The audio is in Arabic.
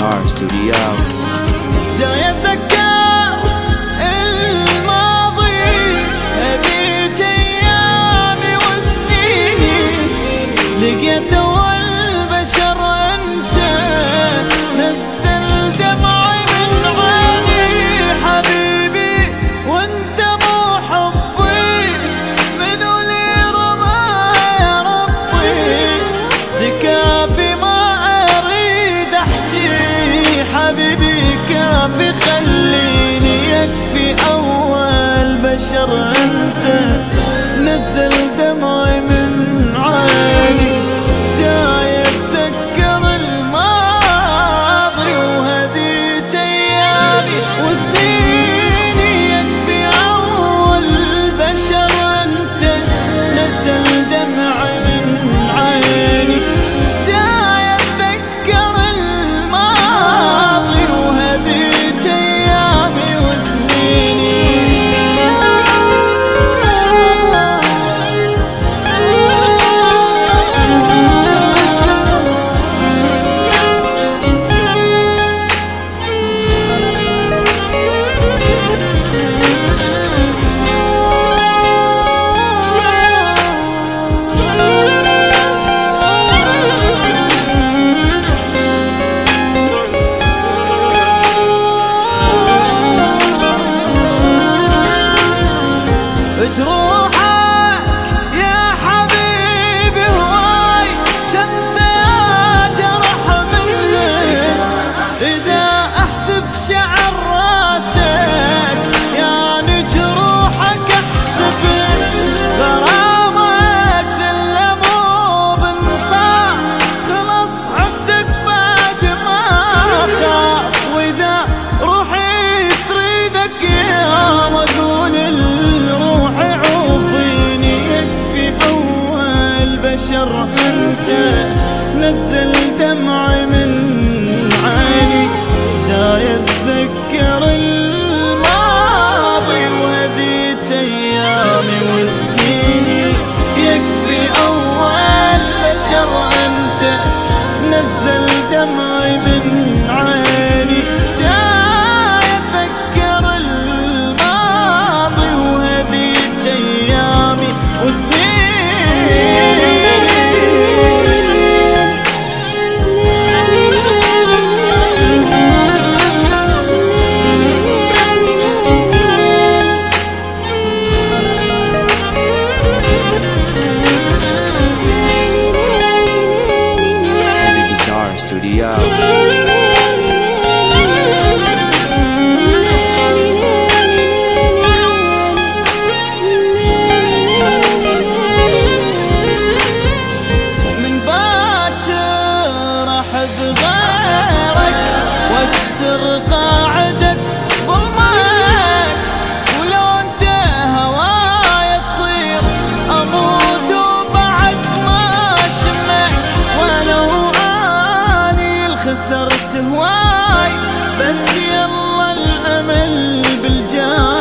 Guitar Studio. جاي اتذكر الماضي، هذيك ايامي وسنيني، لقيت اول بشر انت، نزل دمعي من عيني حبيبي، وانت مو حبي، منو اللي رضى يا ربي، دكافي ما اريد احكي حبيبي، كافي خليني يكفي اول بشر انت، نزل دمعي من عيني، جاي اتذكر الماضي وهديت ايامي وسنيني، يكفي اول بشر انت، نزل دمعي من عيني، جاي اتذكر الماضي وهديت ايامي وسنيني. جروحك يا حبيبي هواي شمسة جرح منك، إذا أحسب شعر راسك يعني جروحك أحسب، غرامك ذل مو بنصاف، خلص عفتك بعد ما خاف، وإذا روحي تريدك يا مقول بشر انت، نزل دمعي من عيني، جاي اتذكر الماضي وهديت ايامي وسنيني، يكفي اول بشر انت، نزل دمعي من عيني، جاي اتذكر الماضي وهديت ايامي وسنيني. Studio. من باكر احب غيرك واكسر قاعدة ظلمك، ولو انت هواي تصير اموت وبعد ما شمك، ولو خسرت هواي بس يلا الامل بالجاي.